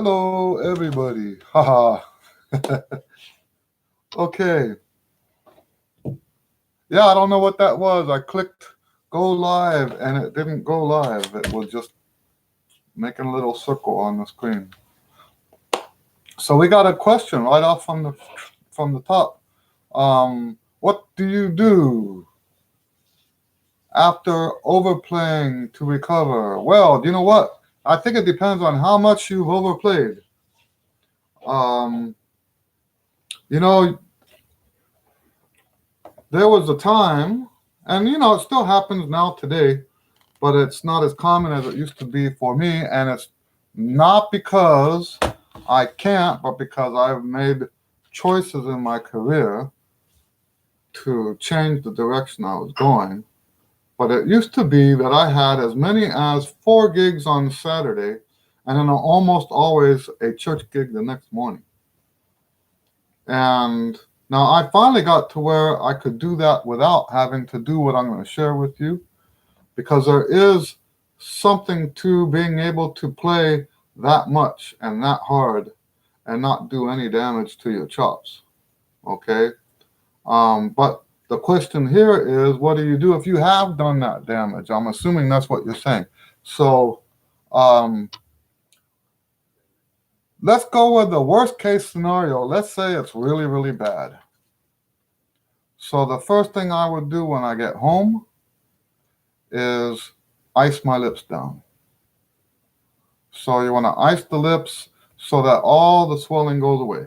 Hello, everybody. Haha. Okay. Yeah, I don't know what that was. I clicked go live and it didn't go live. It was just making a little circle on the screen. So we got a question right off from the top. What do you do after overplaying to recover? Well, you know what? I think it depends on how much you've overplayed. Um, you know, there was a time, and it still happens now today, but it's not as common as it used to be for me. And it's not because I can't, but because I've made choices in my career to change the direction I was going. But it used to be that I had as many as 4 gigs on Saturday and then almost always a church gig the next morning. And now I finally got to where I could do that without having to do what I'm going to share with you, because there is something to being able to play that much and that hard and not do any damage to your chops. Okay. But the question here is, what do you do if you have done that damage? I'm assuming that's what you're saying. So um, let's go with the worst case scenario. Let's say it's really, really bad. So the first thing I would do when I get home is ice my lips down. So you want to ice the lips so that all the swelling goes away.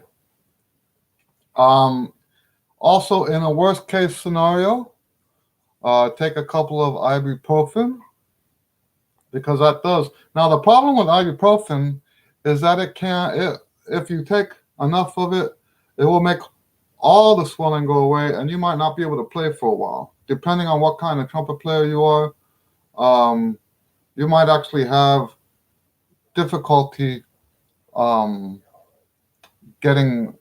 Um, Also, in a worst case scenario, take a couple of ibuprofen, because that does. Now, the problem with ibuprofen is that if you take enough of it, it will make all the swelling go away, and you might not be able to play for a while. Depending on what kind of trumpet player you are, um, you might actually have difficulty um, getting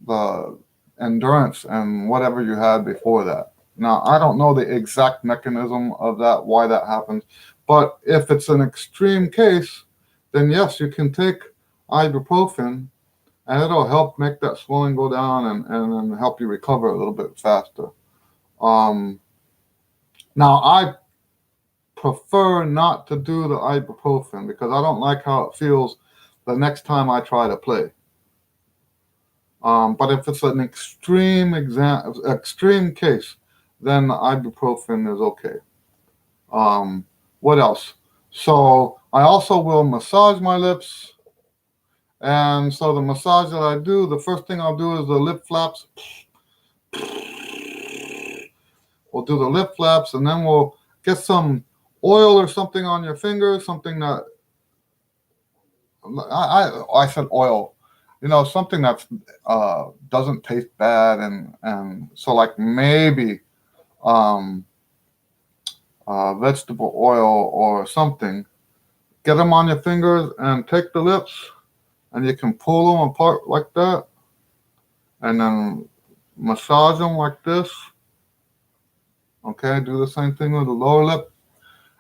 the endurance and whatever you had before that. Now, I don't know the exact mechanism of that, why that happens, but if it's an extreme case, then yes, you can take ibuprofen and it'll help make that swelling go down and help you recover a little bit faster. Um, Now, I prefer not to do the ibuprofen because I don't like how it feels the next time I try to play. But if it's an extreme case, then ibuprofen is okay. What else? So I also will massage my lips. And so the massage that I do, the first thing I'll do is the lip flaps. We'll do the lip flaps, and then we'll get some oil or something on your fingers, something that I said oil, something that doesn't taste bad, and so like maybe um, vegetable oil or something. Get them on your fingers and take the lips, and you can pull them apart like that, and then massage them like this. Okay, do the same thing with the lower lip.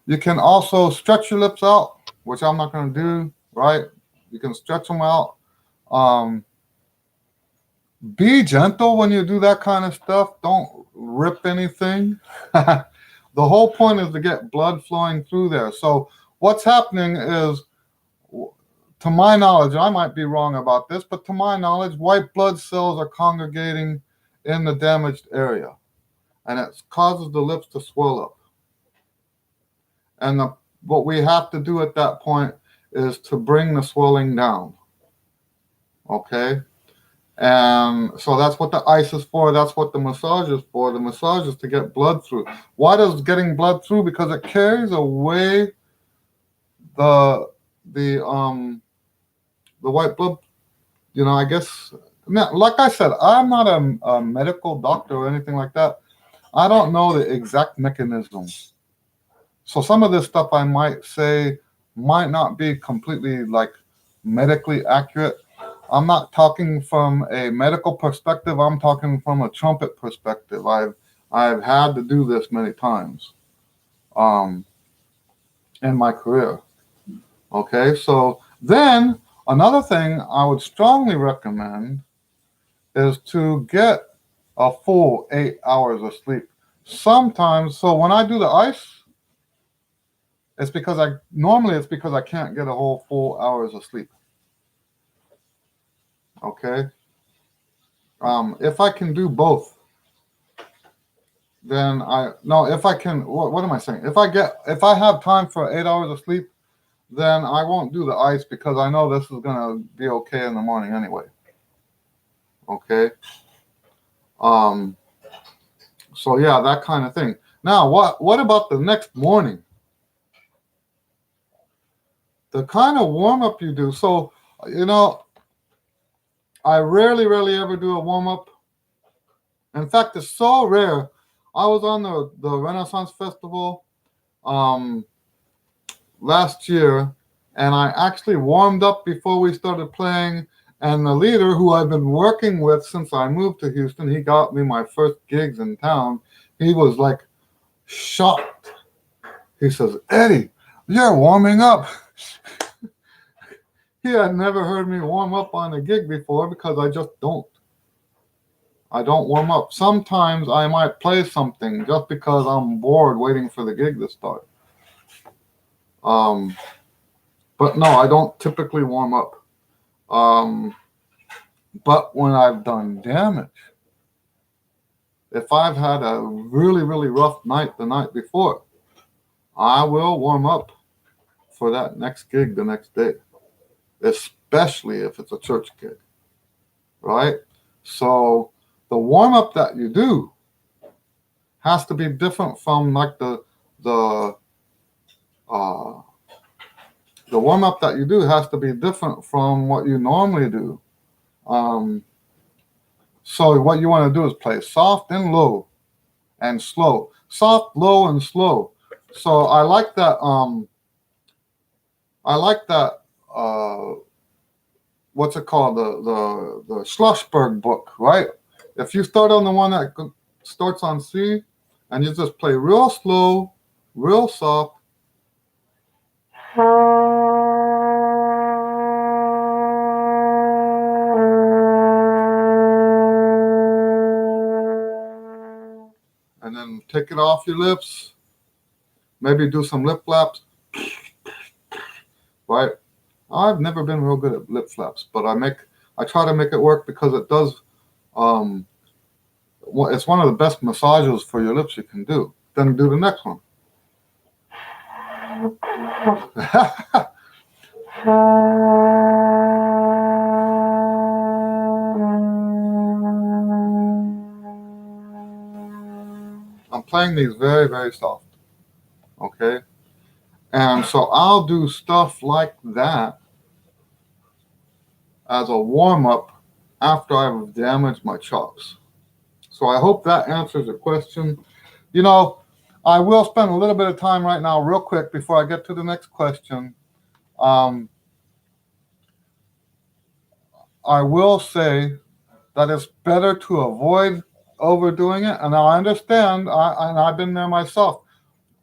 You can also stretch your lips out, which I'm not going to do, right? You can stretch them out. Um, be gentle when you do that kind of stuff. Don't rip anything. The whole point is to get blood flowing through there. So what's happening is, to my knowledge, I might be wrong about this, but to my knowledge, white blood cells are congregating in the damaged area, and it causes the lips to swell up. And what we have to do at that point is to bring the swelling down. Okay? And so that's what the ice is for. That's what the massage is for. The massage is to get blood through. Why does getting blood through? Because it carries away the white blood. I guess, like I said, I'm not a medical doctor or anything like that. I don't know the exact mechanism. So some of this stuff I might say might not be completely like medically accurate. I'm not talking from a medical perspective. I'm talking from a trumpet perspective. I've had to do this many times in my career. Okay, so Then another thing I would strongly recommend is to get a full 8 hours of sleep. Sometimes, so when I do the ice, it's because I can't get a whole full hours of sleep. Okay. If I can do both, then if I can, what am I saying? If I have time for 8 hours of sleep, then I won't do the ice because I know this is gonna be okay in the morning anyway. Okay. Um, so yeah, that kind of thing. Now, what about the next morning? The kind of warm up you do. So, you know, I rarely ever do a warm up. In fact, it's so rare. I was on the Renaissance Festival um, last year, and I actually warmed up before we started playing. And the leader, who I've been working with since I moved to Houston, he got me my first gigs in town. He was like shocked. He says, "Eddie, you're warming up." He had never heard me warm up on a gig before because I just don't. I don't warm up. Sometimes I might play something just because I'm bored waiting for the gig to start. Um, but no, I don't typically warm up. But when I've done damage, if I've had a really rough night the night before, I will warm up for that next gig the next day, especially if it's a church gig, right? So the warm up that you do has to be different from like the uh, the warm up that you do has to be different from what you normally do. Um, so what you want to do is play soft and low and slow, soft, low, and slow. So I like that. I like that. What's it called? The Schlossberg book, right? If you start on the one that starts on C, and you just play real slow, real soft, and then take it off your lips. Maybe do some lip flaps, right? I've never been real good at lip flaps, but I try to make it work because it does. Um, it's one of the best massages for your lips you can do. Then do the next one. I'm playing these very soft, okay? And so I'll do stuff like that as a warm up after I've damaged my chops. So I hope that answers your question. You know, I will spend a little bit of time right now, real quick, before I get to the next question. I will say that it's better to avoid overdoing it. And I understand, and I've been there myself.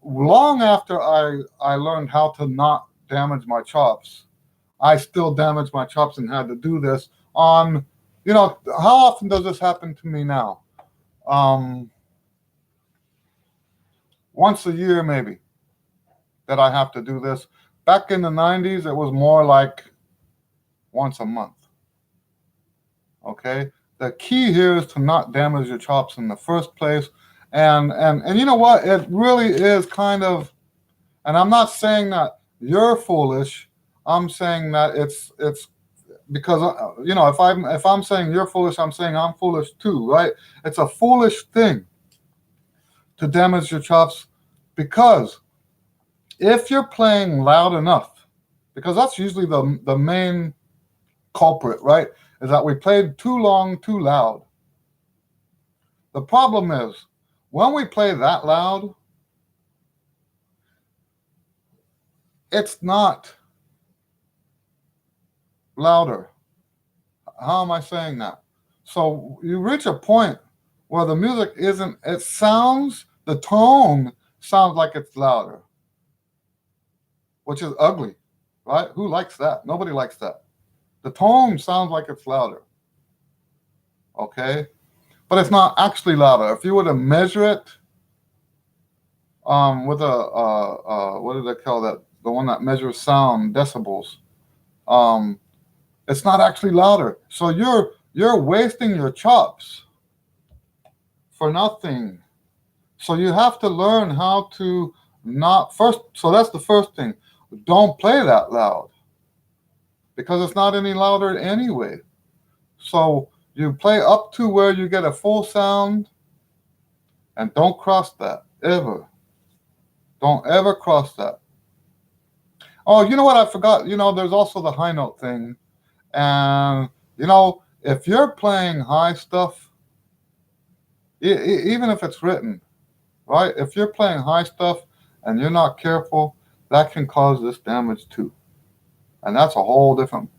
Long after I learned how to not damage my chops, I still damaged my chops and had to do this on, how often does this happen to me now? Once a year, maybe, that I have to do this. Back in the 90s, it was more like once a month. Okay? The key here is to not damage your chops in the first place. And you know what? It really is kind of, and I'm not saying that you're foolish. I'm saying that it's because if I'm saying you're foolish, I'm saying I'm foolish too, right? It's a foolish thing to damage your chops because if you're playing loud enough, because that's usually the main culprit, right? Is that we played too long, too loud. The problem is when we play that loud, it's not louder. How am I saying that? So you reach a point where the music isn't, the tone sounds like it's louder, which is ugly, right? Who likes that? Nobody likes that. The tone sounds like it's louder, okay? But it's not actually louder. If you were to measure it with what do they call that? The one that measures sound, decibels. It's not actually louder. So you're wasting your chops for nothing. So you have to learn how to not first. So that's the first thing. Don't play that loud because it's not any louder anyway. So you play up to where you get a full sound and don't cross that ever. Don't ever cross that. Oh, you know what I forgot? There's also the high note thing. And, if you're playing high stuff, even if it's written, right? If you're playing high stuff and you're not careful, that can cause this damage too. And that's a whole different,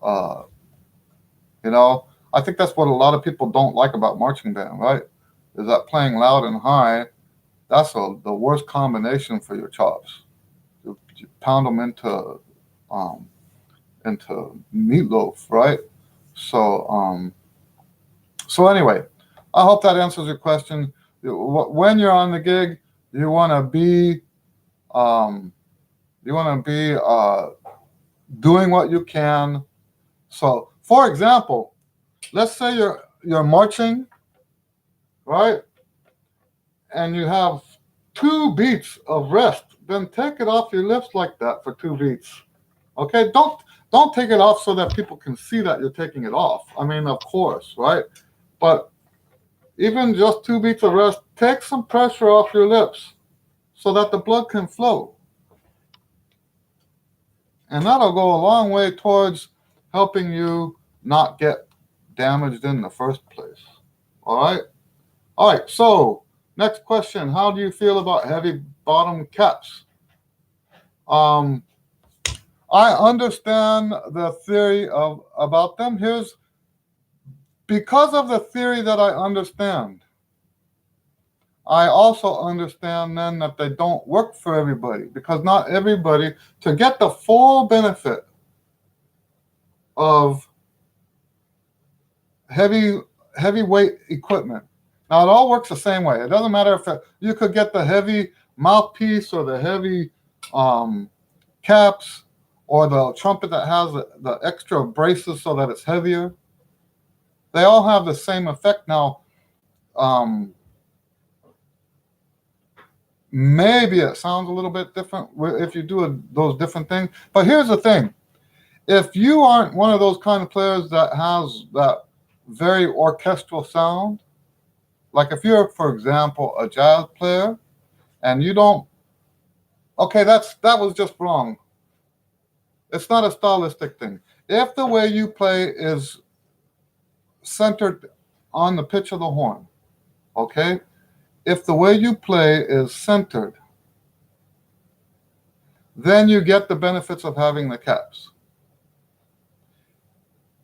I think that's what a lot of people don't like about marching band, right? Is that playing loud and high, that's the worst combination for your chops. You pound them into meatloaf, right? So anyway, I hope that answers your question. When you're on the gig, you want to be doing what you can. So, for example, let's say you're marching, right? And you have 2 beats of rest. Then take it off your lips like that for 2 beats. Okay, don't take it off so that people can see that you're taking it off. I mean, of course, right? But even just 2 beats of rest, take some pressure off your lips so that the blood can flow. And that'll go a long way towards helping you not get damaged in the first place. All right? All right, so next question. How do you feel about heavy bottom caps? I understand the theory about them. Because of the theory that I understand, I also understand then that they don't work for everybody, because not everybody, to get the full benefit of heavyweight equipment. Now it all works the same way. It doesn't matter if you could get the heavy mouthpiece or the heavy caps or the trumpet that has the extra braces so that it's heavier. They all have the same effect. Now, maybe it sounds a little bit different if you do those different things. But here's the thing. If you aren't one of those kind of players that has that very orchestral sound, like if you're, for example, a jazz player and you don't, okay, that was just wrong. It's not a stylistic thing. If the way you play is centered on the pitch of the horn, okay? If the way you play is centered, then you get the benefits of having the caps.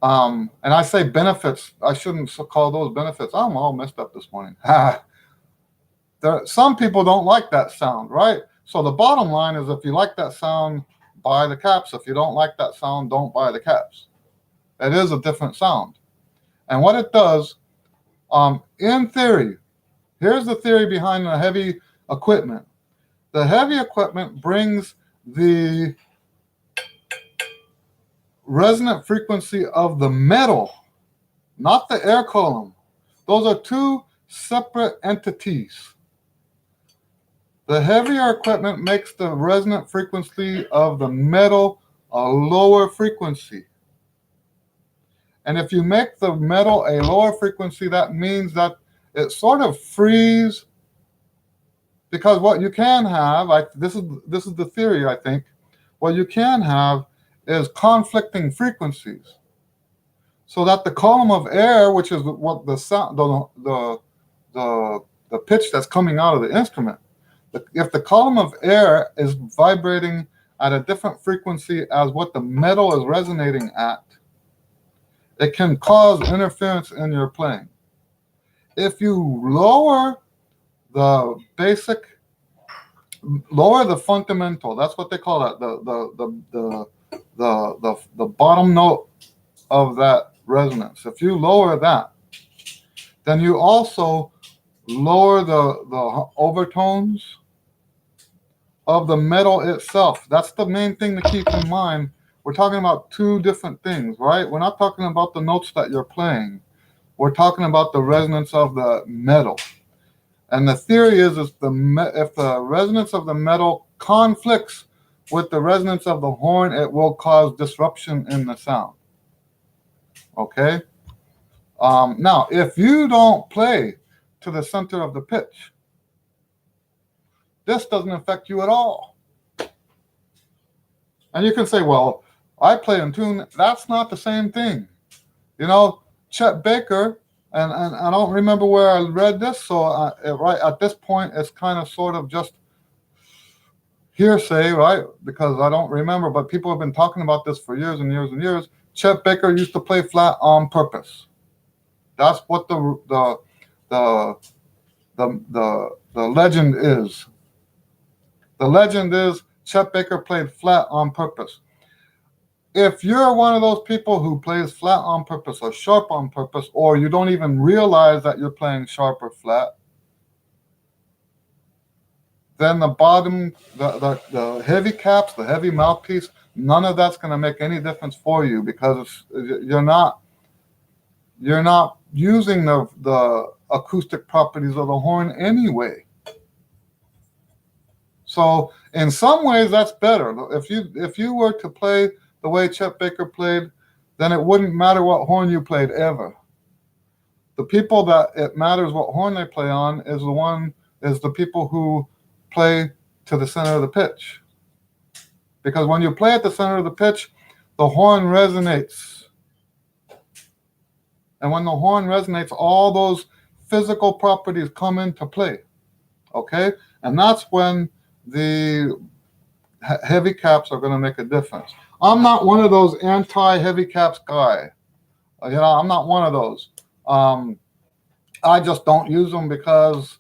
And I say benefits, I shouldn't call those benefits. I'm all messed up this morning. Some people don't like that sound, right? So the bottom line is, if you like that sound, buy the caps. If you don't like that sound, don't buy the caps. It is a different sound. And what it does, in theory, here's the theory behind the heavy equipment. The heavy equipment brings the resonant frequency of the metal, not the air column. Those are 2 separate entities. The heavier equipment makes the resonant frequency of the metal a lower frequency. And if you make the metal a lower frequency, that means that it sort of frees, because what you can have, this is the theory, I think, what you can have is conflicting frequencies, so that the column of air, which is what the sound, the pitch that's coming out of the instrument, if the column of air is vibrating at a different frequency as what the metal is resonating at, it can cause interference in your playing. If you lower the basic Lower the fundamental. That's what they call that. The bottom note of that resonance. If you lower that, then you also lower the overtones of the metal itself. That's the main thing to keep in mind. We're talking about two different things, right? We're not talking about the notes that you're playing. We're talking about the resonance of the metal. And the theory is if the resonance of the metal conflicts with the resonance of the horn, it will cause disruption in the sound. Okay? Now, if you don't play to the center of the pitch, this doesn't affect you at all. And you can say, well, I play in tune. That's not the same thing. You know, Chet Baker, and I don't remember where I read this, so right at this point, it's kind of sort of just hearsay, right? Because I don't remember, but people have been talking about this for years and years and years. Chet Baker used to play flat on purpose. That's what the legend is. The legend is Chet Baker played flat on purpose. If you're one of those people who plays flat on purpose or sharp on purpose, or you don't even realize that you're playing sharp or flat, then the bottom, the heavy caps, the heavy mouthpiece, none of that's going to make any difference for you because you're not using the acoustic properties of the horn anyway. So in some ways, that's better. If you were to play the way Chet Baker played, then it wouldn't matter what horn you played ever. The people that it matters what horn they play on is the people who play to the center of the pitch. Because when you play at the center of the pitch, the horn resonates. And when the horn resonates, all those physical properties come into play. Okay? And that's when the heavy caps are going to make a difference. I'm not one of those anti-heavy caps guy. I'm not one of those. I just don't use them because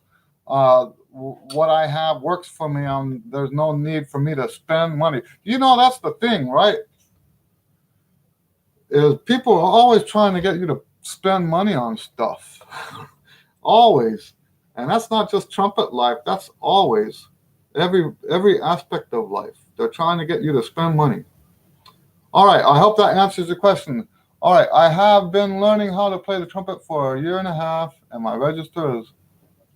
what I have works for me. There's no need for me to spend money. That's the thing, right? Is people are always trying to get you to spend money on stuff. Always. And that's not just trumpet life. That's always every aspect of life. They're trying to get you to spend money. All right. I hope that answers your question. All right. I have been learning how to play the trumpet for a year and a half, and my register is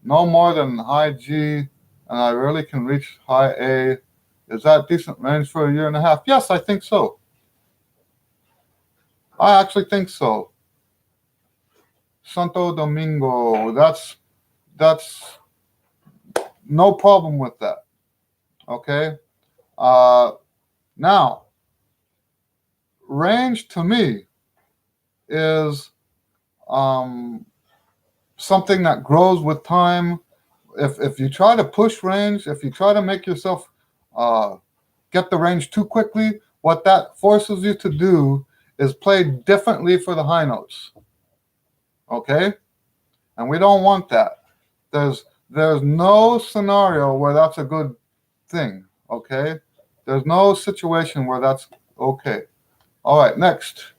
no more than high G, and I rarely can reach high A. Is that decent range for a year and a half? Yes, I think so. I actually think so. Santo Domingo, that's no problem with that. Okay. Now, range to me is something that grows with time. If you try to push range, if you try to make yourself get the range too quickly, what that forces you to do is play differently for the high notes. Okay? And we don't want that. There's no scenario where that's a good thing. Okay? There's no situation where that's okay. All right, next.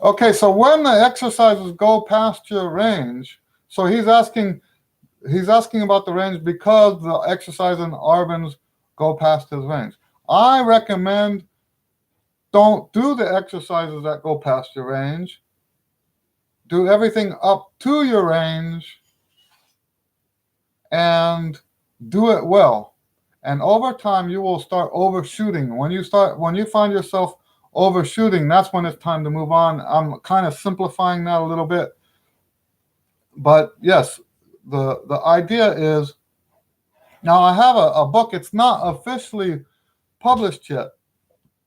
Okay, so when the exercises go past your range, so he's asking about the range because the exercise in Arban's go past his range. I recommend don't do the exercises that go past your range. Do everything up to your range and do it well. And over time, you will start overshooting. When you find yourself overshooting, that's when it's time to move on. I'm kind of simplifying that a little bit. But yes, the idea is, now I have a book. It's not officially published yet,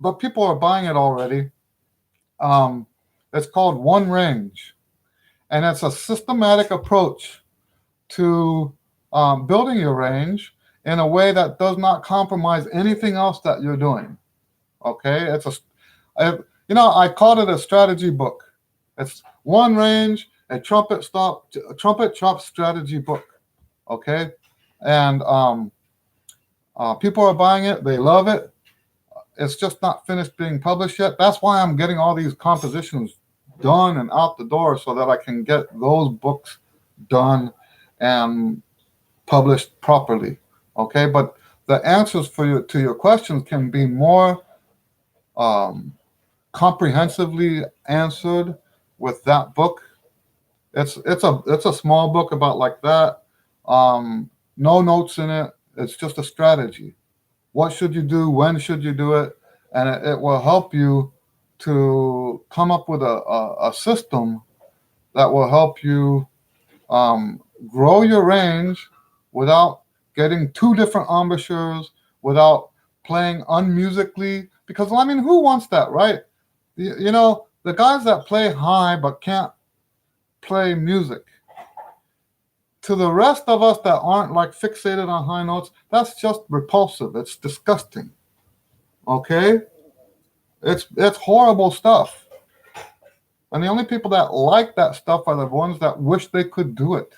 but people are buying it already. It's called One Range, and it's a systematic approach to building your range in a way that does not compromise anything else that you're doing. Okay, I called it a strategy book. It's one range, a trumpet chop strategy book. Okay, and people are buying it. They love it. It's just not finished being published yet. That's why I'm getting all these compositions done and out the door so that I can get those books done and published properly. Okay, but the answers to your questions can be more um, comprehensively answered with that book. It's a small book about like that. No notes in it. It's just a strategy. What should you do? When should you do it? And it will help you to come up with a system that will help you grow your range without getting two different embouchures, without playing unmusically. Because I mean, who wants that, right? The guys that play high but can't play music. To the rest of us that aren't like fixated on high notes, that's just repulsive. It's disgusting. Okay? It's horrible stuff. And the only people that like that stuff are the ones that wish they could do it.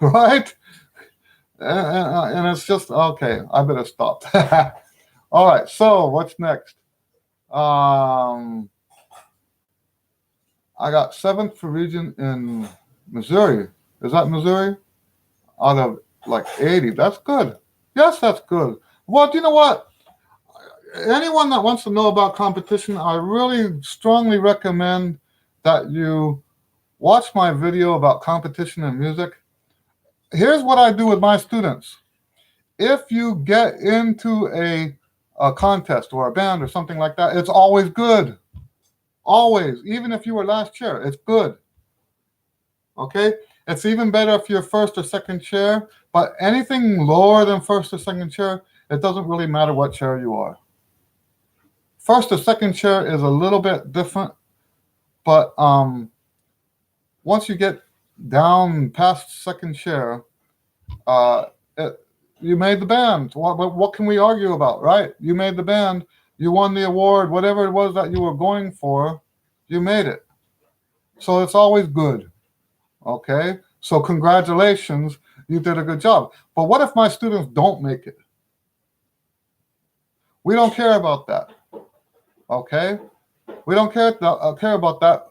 Right? And it's just, okay, I better stop. All right, so what's next? I got seventh for region in Missouri. Is that Missouri? Out of like 80. That's good. Yes, that's good. Well, do you know what? Anyone that wants to know about competition, I really strongly recommend that you watch my video about competition in music. Here's what I do with my students. If you get into a contest or a band or something like that, it's always good. Always. Even if you were last chair, it's good. Okay? It's even better if you're first or second chair, but anything lower than first or second chair, it doesn't really matter what chair you are. First or second chair is a little bit different, but once you get down past second chair, uh, you made the band. What can we argue about, right? You made the band. You won the award. Whatever it was that you were going for, you made it. So it's always good. Okay? So congratulations. You did a good job. But what if my students don't make it? We don't care about that. Okay? We don't care about that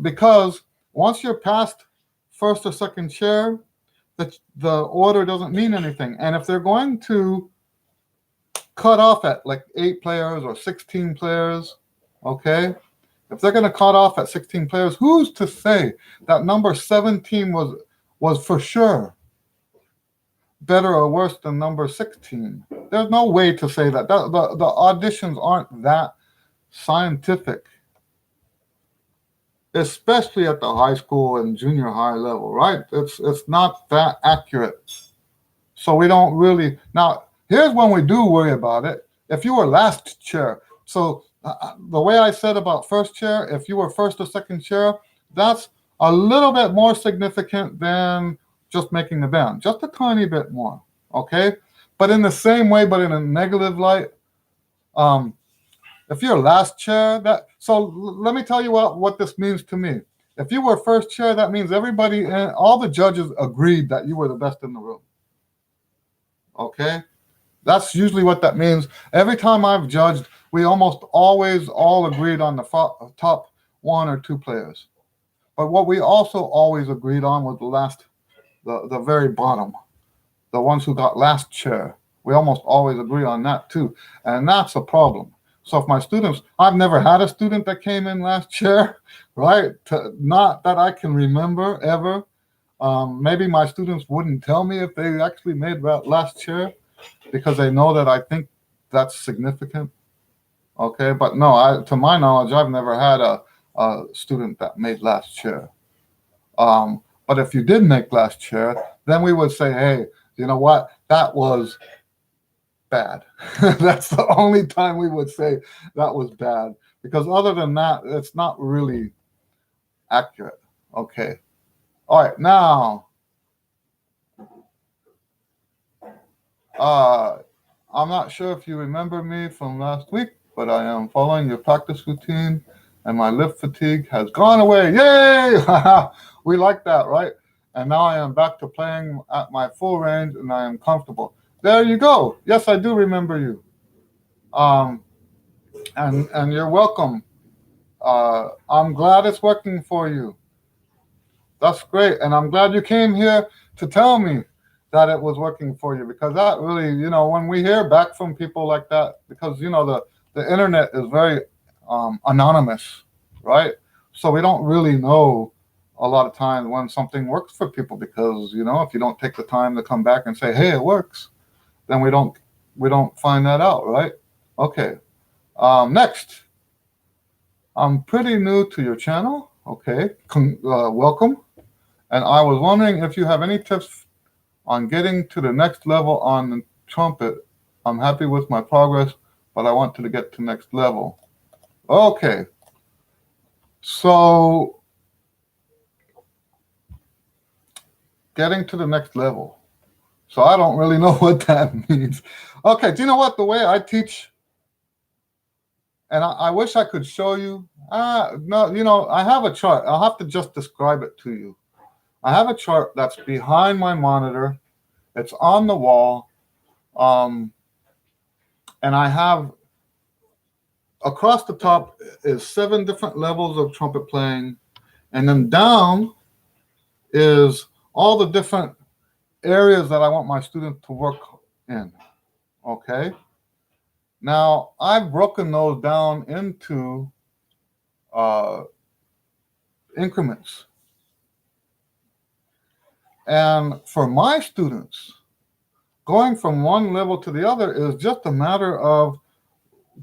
because once you're past first or second chair, the order doesn't mean anything. And if they're going to cut off at like 8 players or 16 players, okay? If they're going to cut off at 16 players, who's to say that number 17 was for sure better or worse than number 16? There's no way to say that. The auditions aren't that scientific, especially at the high school and junior high level, right? It's not that accurate. So we don't really. Now, here's when we do worry about it. If you were last chair, so the way I said about first chair, if you were first or second chair, that's a little bit more significant than just making the band, just a tiny bit more, okay? But in the same way, but in a negative light, if you're last chair, let me tell you what this means to me. If you were first chair, that means everybody, all the judges agreed that you were the best in the room. Okay? That's usually what that means. Every time I've judged, we almost always all agreed on the top 1 or 2 players. But what we also always agreed on was the very bottom, the ones who got last chair. We almost always agree on that too. And that's a problem. So if my students, I've never had a student that came in last chair, right? Not that I can remember ever. Maybe my students wouldn't tell me if they actually made last chair because they know that I think that's significant. Okay, but no, to my knowledge, I've never had a student that made last chair. But if you did make last chair, then we would say, hey, you know what? That was bad. That's the only time we would say that was bad. Because other than that, it's not really accurate. Okay. All right, now, I'm not sure if you remember me from last week, but I am following your practice routine. and my lip fatigue has gone away. Yay! We like that, right? And now I am back to playing at my full range, and I am comfortable. There you go. Yes, I do remember you. Um, and you're welcome. I'm glad it's working for you. That's great, and I'm glad you came here to tell me that it was working for you, because that really, when we hear back from people like that, because the internet is very anonymous, right? So we don't really know a lot of times when something works for people, because if you don't take the time to come back and say, hey, it works, then we don't find that out, right? Okay. Next, I'm pretty new to your channel. Okay, welcome. And I was wondering if you have any tips on getting to the next level on the trumpet. I'm happy with my progress, but I want to get to next level. Okay, so getting to the next level. So I don't really know what that means. Okay, do you know what? The way I teach, and I wish I could show you. No, I have a chart. I'll have to just describe it to you. I have a chart that's behind my monitor. It's on the wall. And I have across the top is 7 different levels of trumpet playing. And then down is all the different areas that I want my student to work in. Okay. Now, I've broken those down into increments. And for my students, going from one level to the other is just a matter of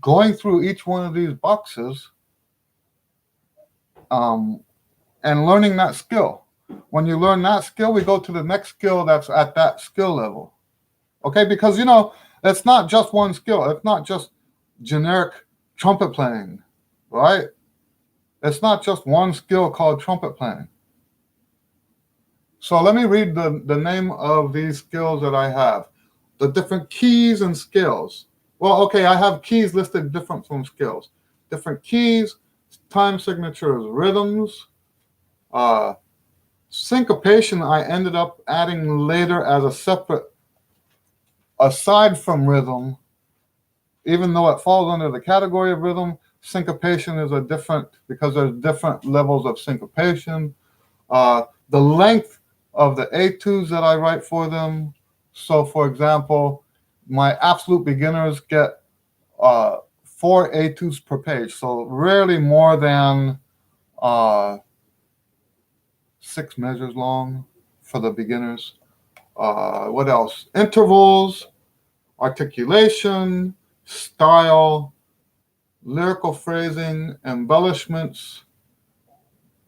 going through each one of these boxes and learning that skill. When you learn that skill, we go to the next skill that's at that skill level. Okay, because it's not just one skill. It's not just generic trumpet playing, right? It's not just one skill called trumpet playing. So let me read the name of these skills that I have. The different keys and scales. Well, okay, I have keys listed different from scales. Different keys, time signatures, rhythms, syncopation I ended up adding later as a separate, aside from rhythm, even though it falls under the category of rhythm, syncopation is a different, because there's different levels of syncopation. The length of the etudes that I write for them. So, for example, my absolute beginners get 4 etudes per page, so rarely more than 6 measures long for the beginners. What else? Intervals, articulation, style, lyrical phrasing, embellishments,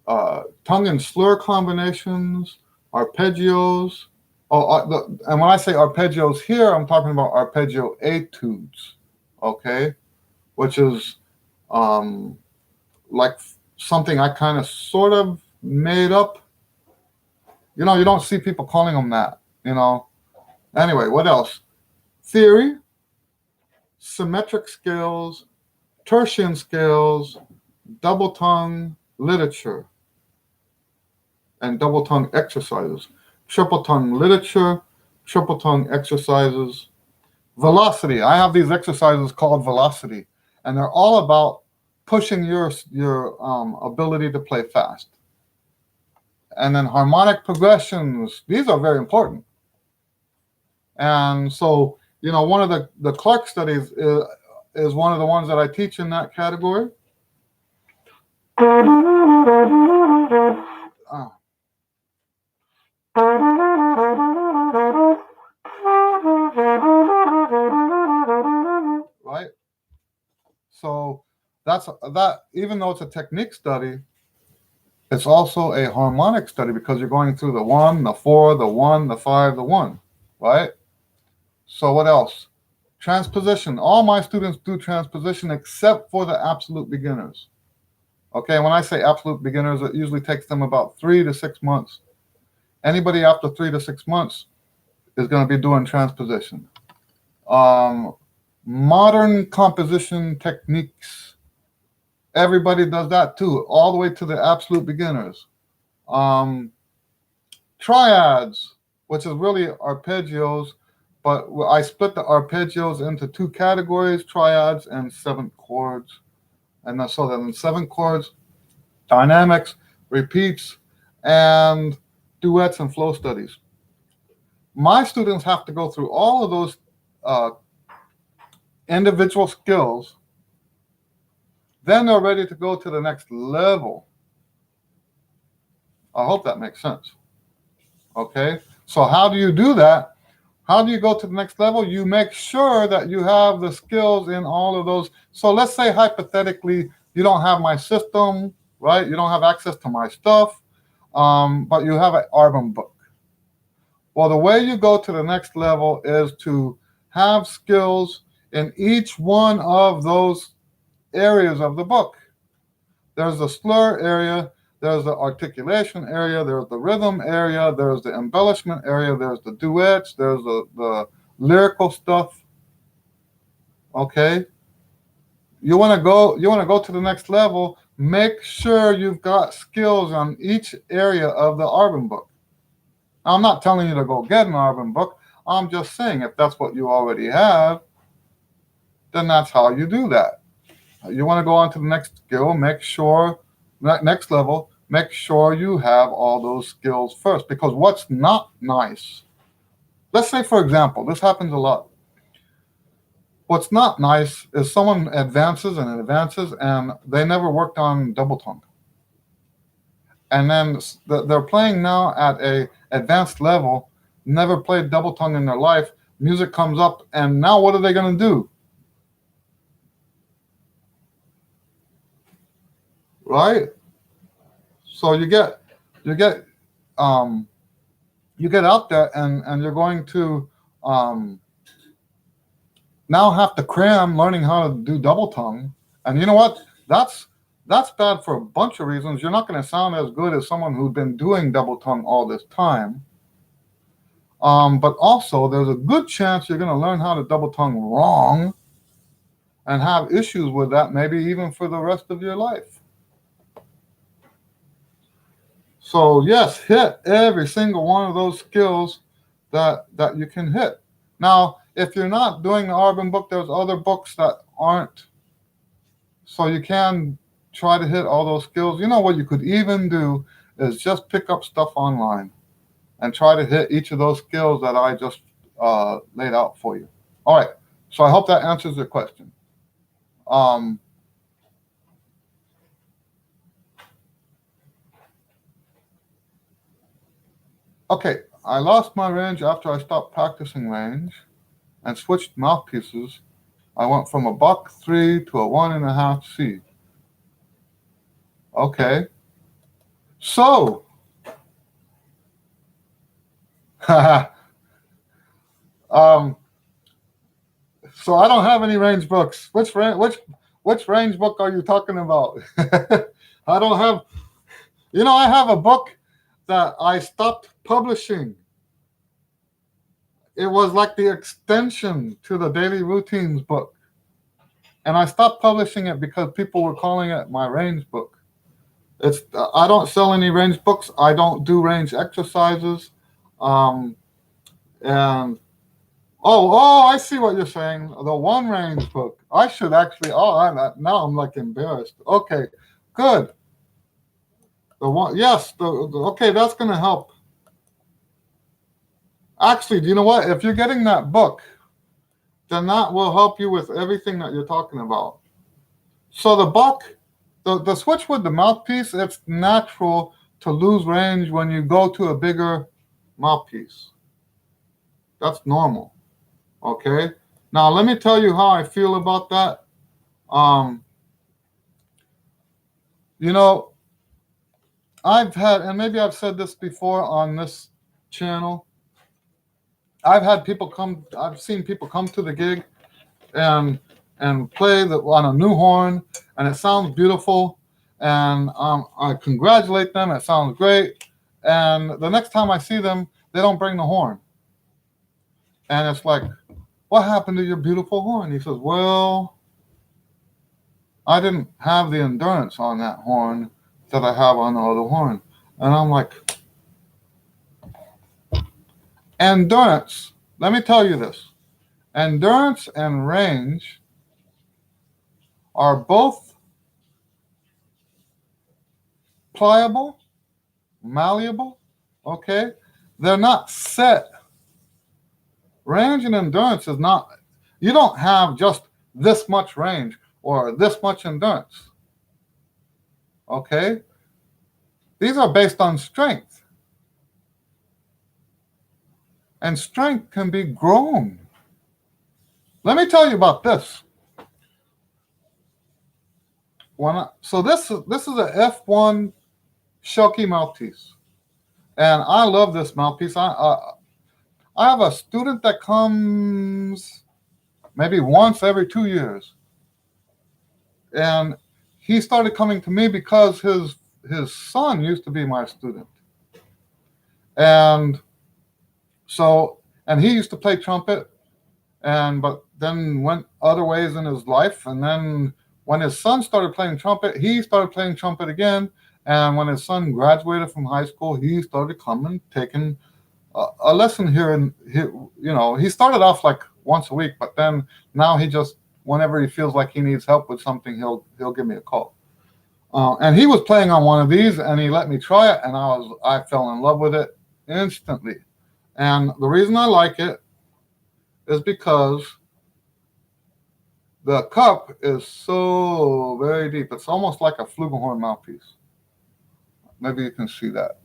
tongue and slur combinations, arpeggios. And when I say arpeggios here, I'm talking about arpeggio etudes, okay? Which is like something I kind of sort of made up. You don't see people calling them that, Anyway, what else? Theory, symmetric scales, tertian scales, double tongue literature, and double tongue exercises. Triple tongue literature, triple tongue exercises. Velocity. I have these exercises called velocity, and they're all about pushing your ability to play fast. And then harmonic progressions. These are very important. And so, one of the Clark studies is one of the ones that I teach in that category. Right? So that even though it's a technique study, it's also a harmonic study, because you're going through the 1, the 4, the 1, the 5, the 1, right? So what else? Transposition. All my students do transposition except for the absolute beginners. Okay, when I say absolute beginners, it usually takes them about 3 to 6 months. Anybody after 3 to 6 months is going to be doing transposition. Modern composition techniques. Everybody does that too, all the way to the absolute beginners. Um, Triads, which is really arpeggios, but I split the arpeggios into two categories: triads and seventh chords. And so then in seven chords, dynamics, repeats, and duets and flow studies. My students have to go through all of those uh, individual skills. Then they're ready to go to the next level. I hope that makes sense. Okay? So, how do you do that? How do you go to the next level? You make sure that you have the skills in all of those. So, let's say hypothetically, you don't have my system, right? You don't have access to my stuff, but you have an Arban book. Well, the way you go to the next level is to have skills in each one of those areas of the book. There's the slur area, there's the articulation area, there's the rhythm area, there's the embellishment area, there's the duets, there's the lyrical stuff. Okay? You want to go to the next level, make sure you've got skills on each area of the Arban book. Now, I'm not telling you to go get an Arban book. I'm just saying if that's what you already have, then that's how you do that. You want to go on to the next skill, next level, make sure you have all those skills first. Because what's not nice, let's say, for example, this happens a lot. What's not nice is someone advances and they never worked on double tongue. And then they're playing now at a advanced level, never played double tongue in their life. Music comes up, and now what are they going to do? Right? So you get out there, and you're going to now have to cram learning how to do double tongue. And you know what? That's bad for a bunch of reasons. You're not going to sound as good as someone who's been doing double tongue all this time. But also, there's a good chance you're going to learn how to double tongue wrong and have issues with that, maybe even for the rest of your life. So yes, hit every single one of those skills that you can hit. Now, if you're not doing the Arban book, there's other books that aren't. So you can try to hit all those skills. You know what you could even do is just pick up stuff online and try to hit each of those skills that I just laid out for you. All right. So I hope that answers your question. Okay, I lost my range after I stopped practicing range and switched mouthpieces. I went from a Bach 3 to a 1.5 C. Okay. So, so I don't have any range books. Which range book are you talking about? I don't have. I have a book that I stopped publishing. It was like the extension to the daily routines book. And I stopped publishing it because people were calling it my range book. I don't sell any range books. I don't do range exercises. And I see what you're saying. The one range book. I should actually. Now I'm like embarrassed. Okay, good. The one, yes. Okay, that's going to help. Actually, do you know what? If you're getting that book, then that will help you with everything that you're talking about. So the buck, the switch with the mouthpiece, it's natural to lose range when you go to a bigger mouthpiece. That's normal. Okay. Now let me tell you how I feel about that. I've had, and maybe I've said this before on this channel. I've seen people come to the gig and play on a new horn, and it sounds beautiful, and I congratulate them. It sounds great, and the next time I see them, they don't bring the horn, and it's like, what happened to your beautiful horn? He says, well, I didn't have the endurance on that horn that I have on the other horn. And I'm like, endurance, let me tell you this, endurance and range are both pliable, malleable, okay? They're not set. Range and endurance is not, you don't have just this much range or this much endurance, okay? These are based on strength, and strength can be grown. Let me tell you about this. So this is a F1 Shelky mouthpiece, and I love this mouthpiece. I have a student that comes maybe once every 2 years, and he started coming to me because his son used to be my student, and so and he used to play trumpet, and but then went other ways in his life, and then when his son started playing trumpet, he started playing trumpet again. And when his son graduated from high school, he started coming, taking a lesson here. And he started off like once a week, but then now he just, whenever he feels like he needs help with something, he'll give me a call. And he was playing on one of these, and he let me try it, and I fell in love with it instantly. And the reason I like it is because the cup is so very deep. It's almost like a flugelhorn mouthpiece. Maybe you can see that.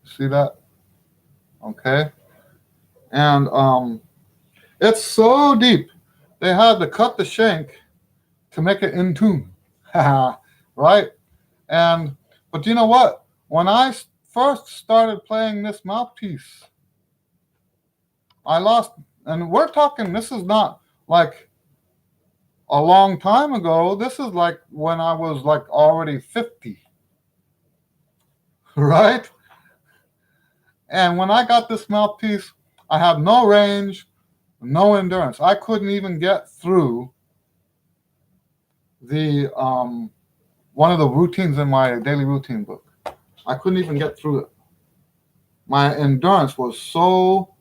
See that? Okay. And it's so deep. They had to cut the shank to make it in tune. Right? But you know what? When I first started playing this mouthpiece, I lost, and we're talking, this is not like a long time ago. This is like when I was like already 50, right? And when I got this mouthpiece, I had no range, no endurance. I couldn't even get through the one of the routines in my daily routine book. I couldn't even get through it. My endurance was so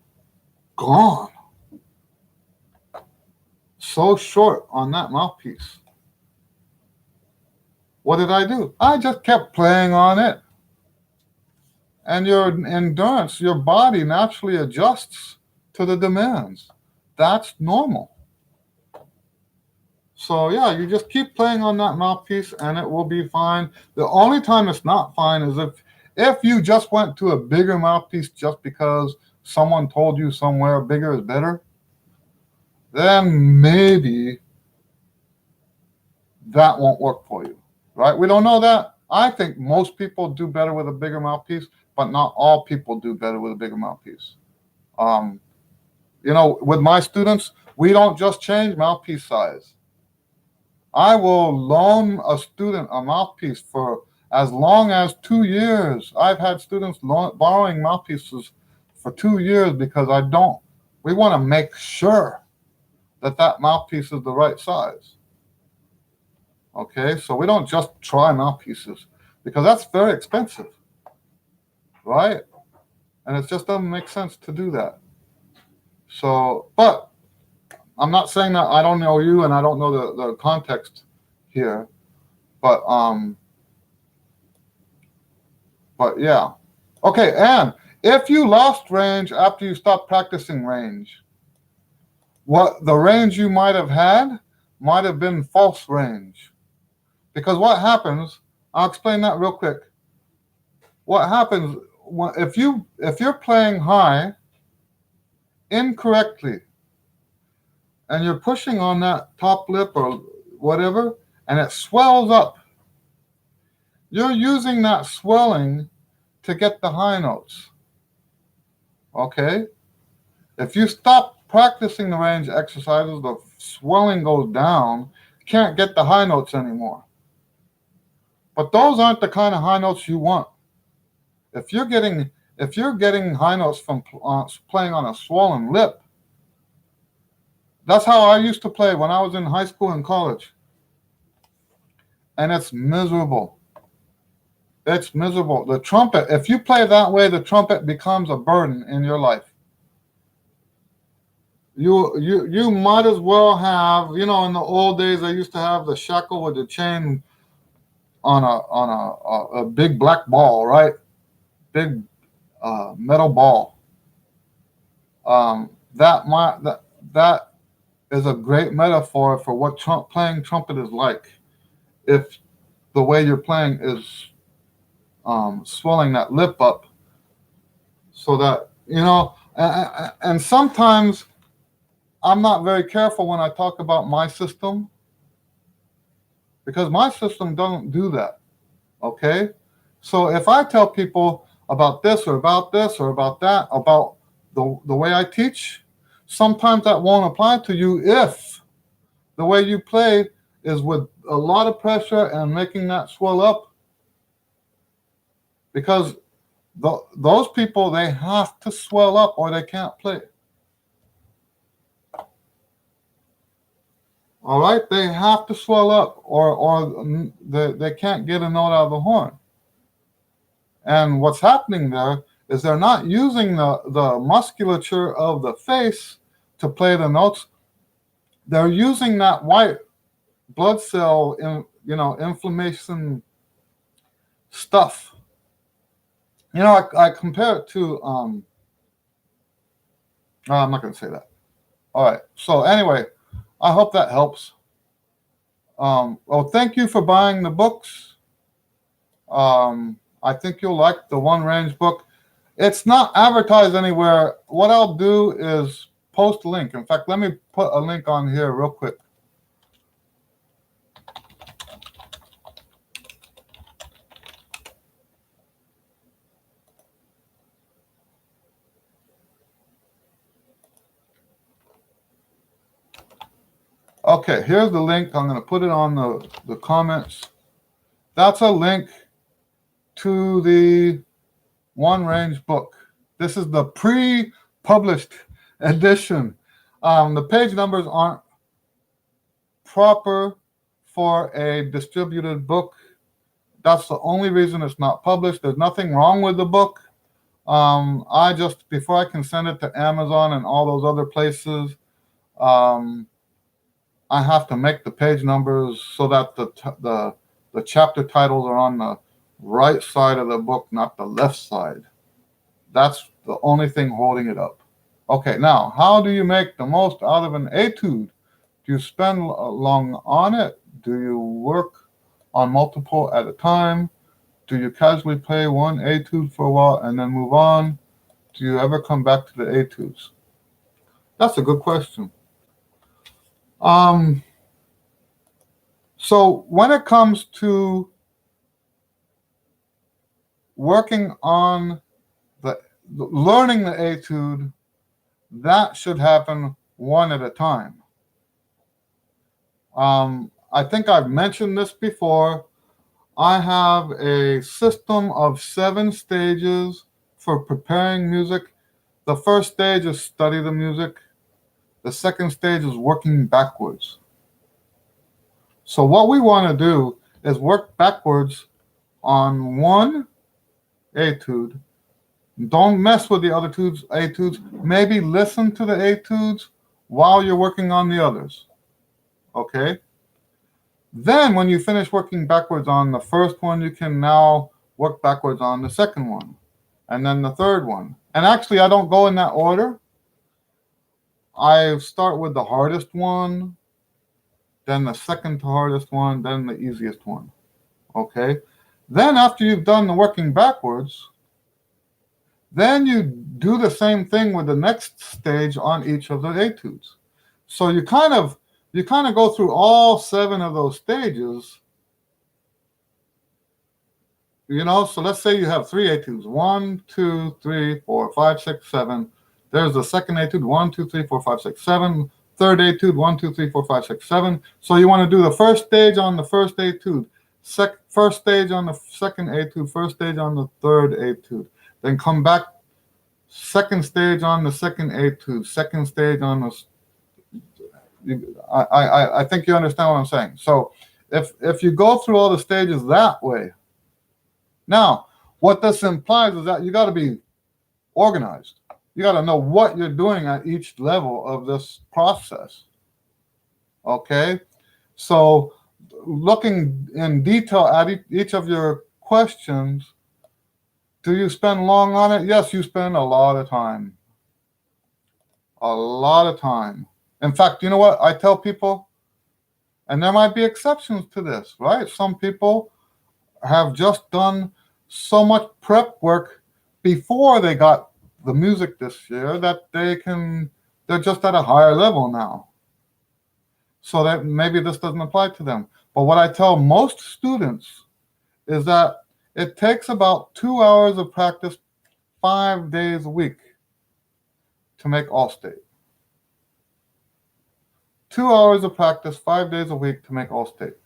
gone, so short on that mouthpiece. What did I do? I just kept playing on it. And your endurance, your body naturally adjusts to the demands. That's normal. So yeah, you just keep playing on that mouthpiece and it will be fine. The only time it's not fine is if you just went to a bigger mouthpiece just because someone told you somewhere bigger is better, then maybe that won't work for you, right? We don't know that. I think most people do better with a bigger mouthpiece, but not all people do better with a bigger mouthpiece. With my students, we don't just change mouthpiece size. I will loan a student a mouthpiece for as long as 2 years. I've had students borrowing mouthpieces for 2 years because we want to make sure that mouthpiece is the right size. Okay, so we don't just try mouthpieces because that's very expensive, right? And it just doesn't make sense to do that. So, but I'm not saying that I don't know you and I don't know the context here, but yeah. Okay, and if you lost range after you stopped practicing range, what the range you might have had might have been false range. Because what happens, I'll explain that real quick. What happens if you're playing high incorrectly and you're pushing on that top lip or whatever and it swells up, you're using that swelling to get the high notes. Okay? If you stop practicing the range exercises, the swelling goes down, you can't get the high notes anymore. But those aren't the kind of high notes you want. If you're getting high notes from playing on a swollen lip, That's how I used to play when I was in high school and college. And it's miserable. It's miserable. The trumpet, if you play that way, the trumpet becomes a burden in your life. You might as well have, in the old days I used to have the shackle with the chain on a big black ball, right? Big metal ball. That is a great metaphor for what playing trumpet is like. If the way you're playing is swelling that lip up, so that and sometimes I'm not very careful when I talk about my system, because my system doesn't do that. Okay, so if I tell people about this or about this or about that, about the way I teach, sometimes that won't apply to you if the way you play is with a lot of pressure and making that swell up, because those people, they have to swell up or they can't play. All right, they have to swell up or they can't get a note out of the horn. And what's happening there is they're not using the musculature of the face to play the notes. They're using that white blood cell, inflammation stuff. I compare it to, I'm not going to say that. All right. So anyway, I hope that helps. Well, thank you for buying the books. I think you'll like the One Range book. It's not advertised anywhere. What I'll do is post a link. In fact, let me put a link on here real quick. Okay, here's the link. I'm going to put it on the comments. That's a link to the One Range book. This is the pre-published edition. The page numbers aren't proper for a distributed book. That's the only reason it's not published. There's nothing wrong with the book. I just, before I can send it to Amazon and all those other places, I have to make the page numbers so that the chapter titles are on the right side of the book, not the left side. That's the only thing holding it up. Okay, now, how do you make the most out of an etude? Do you spend long on it? Do you work on multiple at a time? Do you casually play one etude for a while and then move on? Do you ever come back to the etudes? That's a good question. So when it comes to working on learning the etude, that should happen one at a time. I think I've mentioned this before. I have a system of 7 stages for preparing music. The first stage is study the music. The second stage is working backwards. So what we want to do is work backwards on one etude. Don't mess with the other etudes. Maybe listen to the etudes while you're working on the others. Okay? Then when you finish working backwards on the first one, you can now work backwards on the second one, and then the third one. And actually, I don't go in that order. I start with the hardest one, then the second to hardest one, then the easiest one. Okay? Then after you've done the working backwards, then you do the same thing with the next stage on each of the etudes. So you kind of go through all 7 of those stages. So let's say you have 3 etudes. 1, 2, 3, 4, 5, 6, 7. There's the second etude. 1, 2, 3, 4, 5, 6, 7. Third etude. 1, 2, 3, 4, 5, 6, 7. So you want to do the first stage on the first etude. First stage on the second etude. First stage on the third etude. Then come back. Second stage on the second etude. Second stage on the I think you understand what I'm saying. So if you go through all the stages that way, now what this implies is that you got to be organized. You got to know what you're doing at each level of this process. Okay, so looking in detail at each of your questions, do you spend long on it? Yes, you spend a lot of time. A lot of time. In fact, you know what I tell people? And there might be exceptions to this, right? Some people have just done so much prep work before they got the music this year that they're just at a higher level now. So that maybe this doesn't apply to them. But what I tell most students is that it takes about 2 hours of practice 5 days a week to make All-State. 2 hours of practice 5 days a week to make All-State.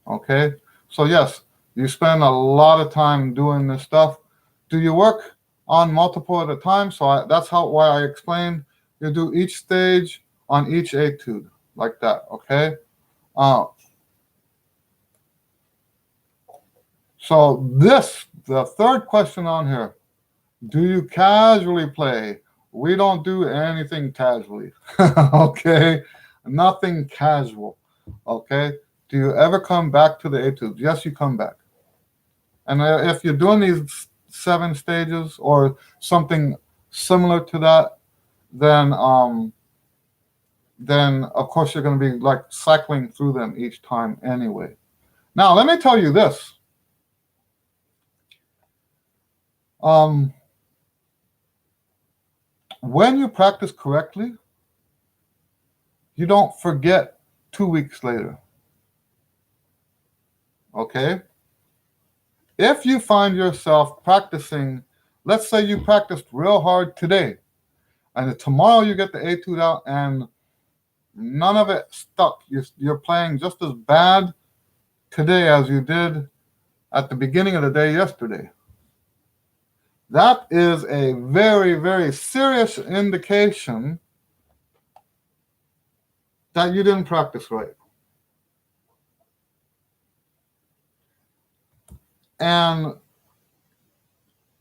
Okay? So yes, you spend a lot of time doing this stuff. Do you work on multiple at a time? So that's why I explained you do each stage on each etude, like that, okay? So the third question on here, do you casually play? We don't do anything casually, okay? Nothing casual, okay? Do you ever come back to the etudes? Yes, you come back. And if you're doing these 7 stages or something similar to that, then of course you're going to be like cycling through them each time anyway. Now, let me tell you this. When you practice correctly, you don't forget 2 weeks later. Okay? If you find yourself practicing, let's say you practiced real hard today, and tomorrow you get the etude out and none of it stuck. You're playing just as bad today as you did at the beginning of the day yesterday. That is a very, very serious indication that you didn't practice right. And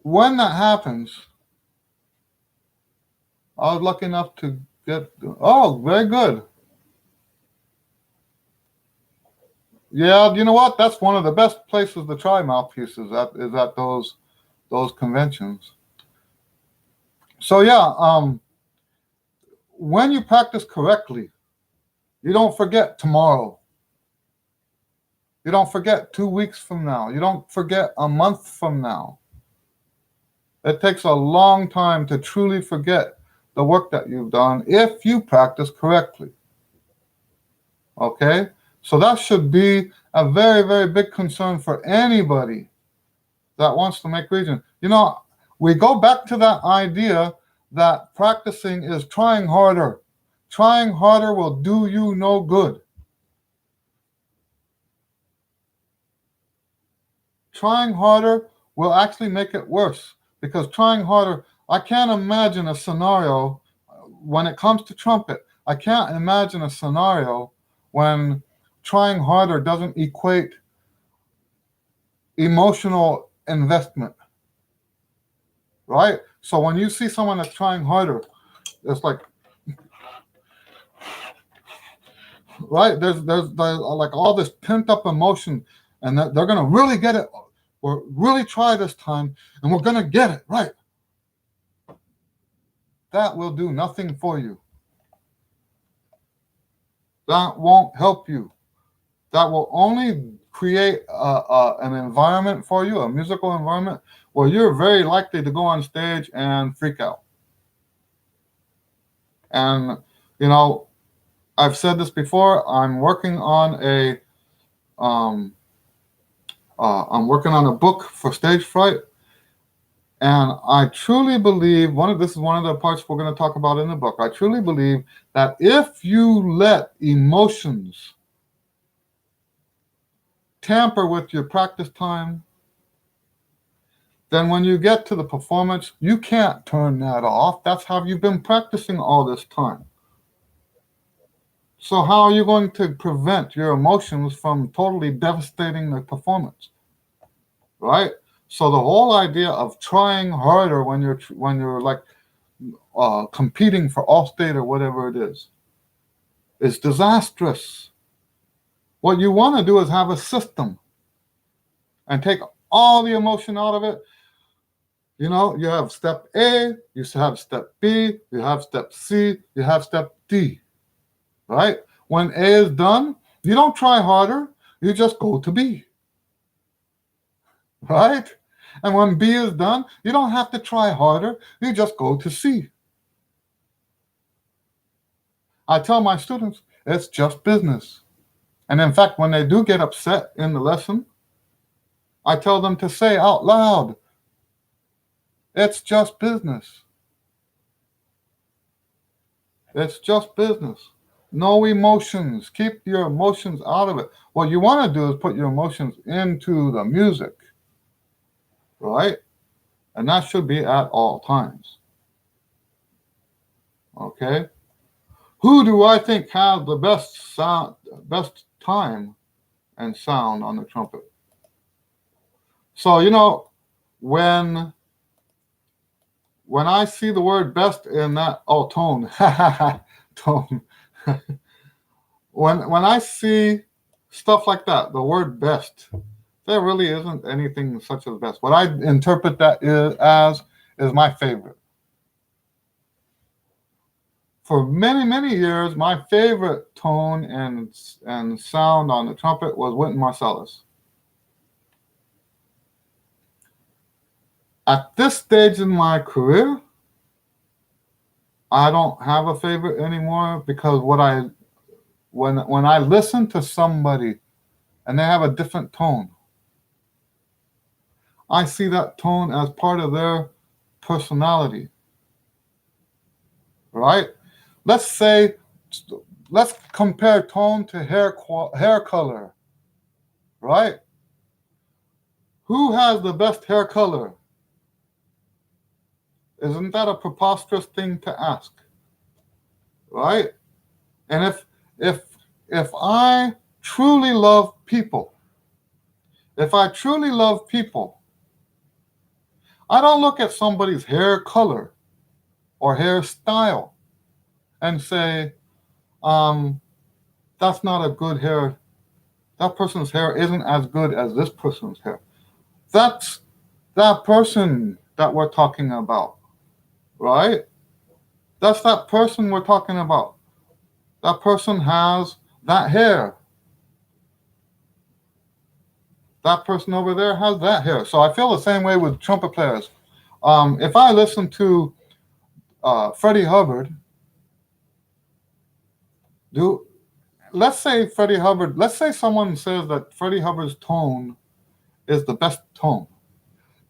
when that happens, I was lucky enough to get, oh, very good. Yeah, you know what? That's one of the best places to try mouthpieces is at those conventions. So yeah, when you practice correctly, you don't forget tomorrow. You don't forget 2 weeks from now. You don't forget a month from now. It takes a long time to truly forget the work that you've done if you practice correctly. Okay? So that should be a very, very big concern for anybody that wants to make region. You know, we go back to that idea that practicing is trying harder. Trying harder will do you no good. Trying harder will actually make it worse, because trying harder, I can't imagine a scenario when it comes to trumpet. I can't imagine a scenario when trying harder doesn't equate emotional investment, right? So when you see someone that's trying harder, it's like, right? There's like all this pent up emotion, and that they're gonna really get it, or really try this time, and we're gonna get it right. That will do nothing for you. That won't help you. That will only create an environment for you, a musical environment, where you're very likely to go on stage and freak out. And, you know, I've said this before, I'm working on a book for stage fright. And I truly believe, this is one of the parts we're going to talk about in the book. I truly believe that if you let emotions tamper with your practice time, then when you get to the performance, you can't turn that off. That's how you've been practicing all this time. So how are you going to prevent your emotions from totally devastating the performance, right? So the whole idea of trying harder when you're like competing for Allstate or whatever it is disastrous. What you want to do is have a system and take all the emotion out of it. You know, you have step A, you have step B, you have step C, you have step D, right? When A is done, you don't try harder, you just go to B, right? And when B is done, you don't have to try harder, you just go to C. I tell my students, it's just business. And in fact, when they do get upset in the lesson, I tell them to say out loud, it's just business. It's just business. No emotions. Keep your emotions out of it. What you want to do is put your emotions into the music, right? And that should be at all times. Okay? Who do I think has the best sound, best time and sound on the trumpet? So, you know, when I see the word best in that, oh, tone, tone. when I see stuff like that, the word best, there really isn't anything such as best. What I interpret that is my favorite. For many, many years, my favorite tone and sound on the trumpet was Wynton Marsalis. At this stage in my career, I don't have a favorite anymore because when I listen to somebody and they have a different tone, I see that tone as part of their personality, right? Let's say, let's compare tone to hair color, right? Who has the best hair color? Isn't that a preposterous thing to ask, right? And if I truly love people, if I truly love people, I don't look at somebody's hair color or hairstyle and say, that's not a good hair. That person's hair isn't as good as this person's hair. That's that person that we're talking about, right? That's that person we're talking about. That person has that hair. That person over there has that hair. So I feel the same way with trumpet players. If I listen to Freddie Hubbard, let's say someone says that Freddie Hubbard's tone is the best tone.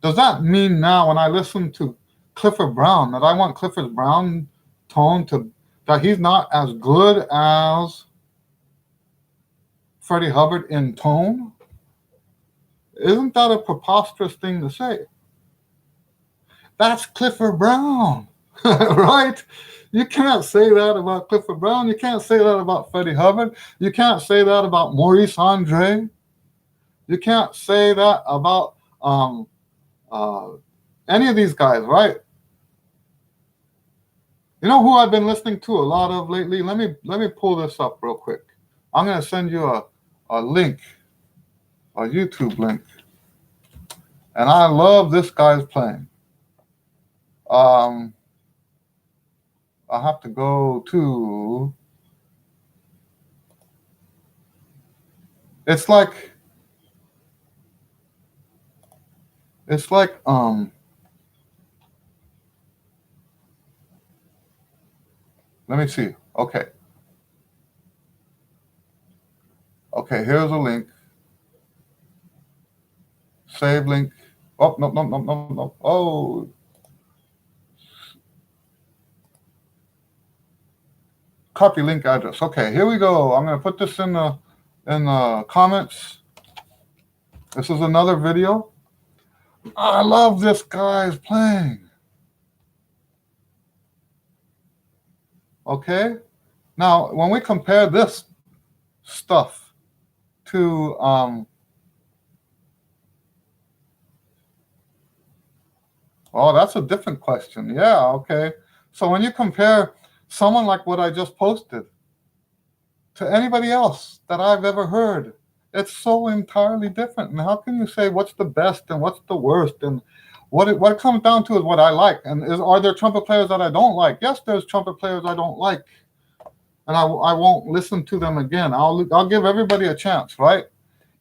Does that mean now when I listen to Clifford Brown that I want Clifford Brown tone that he's not as good as Freddie Hubbard in tone? Isn't that a preposterous thing to say? That's Clifford Brown, right? You can't say that about Clifford Brown. You can't say that about Freddie Hubbard. You can't say that about Maurice Andre. You can't say that about any of these guys, right? You know who I've been listening to a lot of lately? Let me pull this up real quick. I'm going to send you a link, a YouTube link. And I love this guy's playing. I have to go to. It's like let me see. Okay, here's a link. Save link. Oh, no. Oh. Copy link address. Okay, here we go. I'm going to put this in the comments. This is another video. I love this guy's playing. Okay? Now, when we compare this stuff to oh, that's a different question. Yeah, okay. So when you compare someone like what I just posted to anybody else that I've ever heard, it's so entirely different. And how can you say what's the best and what's the worst? And what it comes down to is what I like. And are there trumpet players that I don't like? Yes, there's trumpet players I don't like, and I won't listen to them again. I'll give everybody a chance, right?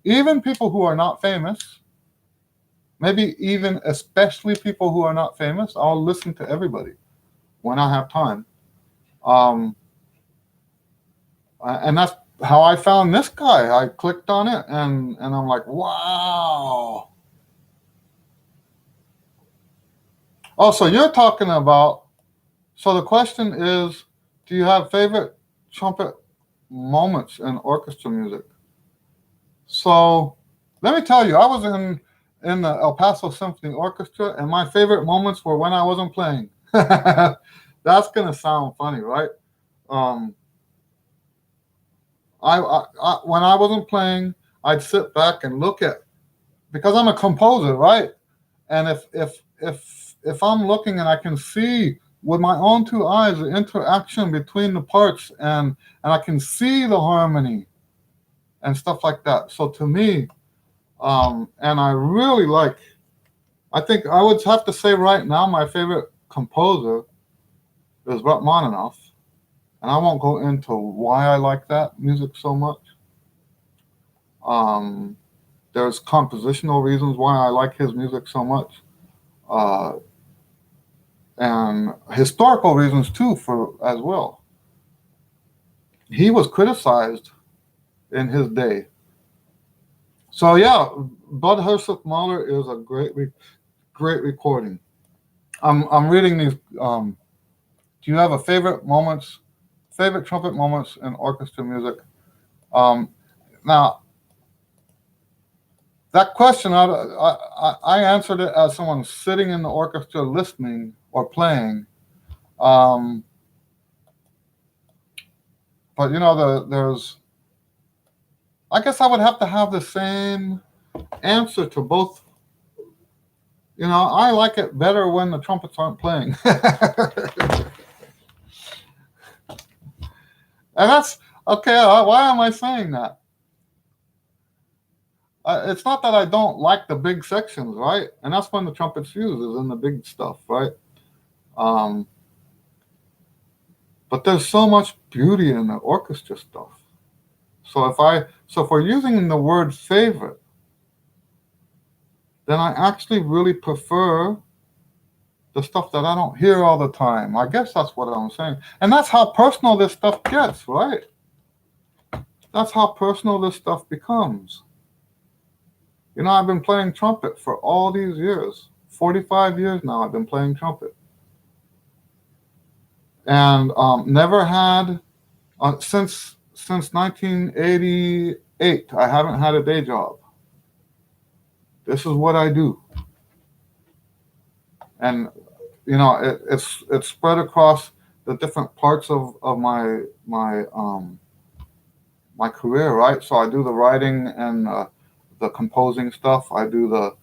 Even people who are not famous, maybe even especially people who are not famous, I'll listen to everybody when I have time. Um, and that's how I found this guy. I clicked on it, and I'm like, wow. Oh, so you're talking about. So the question is, do you have favorite trumpet moments in orchestra music? So let me tell you, I was in the El Paso Symphony Orchestra, and my favorite moments were when I wasn't playing. That's gonna sound funny, right? Um, when I wasn't playing, I'd sit back and look at, because I'm a composer, right? And if I'm looking and I can see with my own two eyes the interaction between the parts, and I can see the harmony and stuff like that. So to me, and I really like. I think I would have to say right now my favorite composer is Rachmaninoff, and I won't go into why I like that music so much. Um, there's compositional reasons why I like his music so much, uh, and historical reasons too for as well. He was criticized in his day. So yeah, Bud Herseth Mahler is a great recording. I'm reading these. Do you have a favorite trumpet moments in orchestra music? Um, Now that question, I answered it as someone sitting in the orchestra listening or playing. Um, but there's. I guess I would have to have the same answer to both. I like it better when the trumpets aren't playing. And that's okay. Why am I saying that? It's not that I don't like the big sections, right? And that's when the trumpet's used, is in the big stuff, right? Um, but there's so much beauty in the orchestra stuff. So if we're using the word favorite, then I actually really prefer the stuff that I don't hear all the time. I guess that's what I'm saying. And that's how personal this stuff gets, right? That's how personal this stuff becomes. I've been playing trumpet for all these years. 45 years now I've been playing trumpet. And never had, since 1988, I haven't had a day job. This is what I do. And it's spread across the different parts of my career, right? So I do the writing and the composing stuff. I do the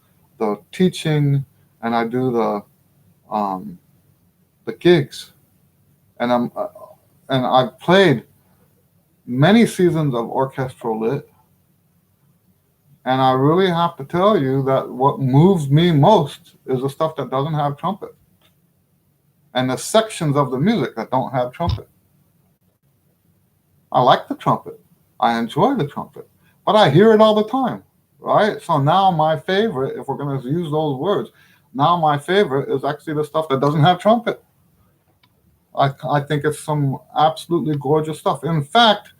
teaching, and I do the gigs. And I've played many seasons of orchestral lit, and I really have to tell you that what moves me most is the stuff that doesn't have trumpet, and the sections of the music that don't have trumpet. I like the trumpet. I enjoy the trumpet, but I hear it all the time, right? So now my favorite, if we're going to use those words, now my favorite is actually the stuff that doesn't have trumpet. I think it's some absolutely gorgeous stuff. In fact,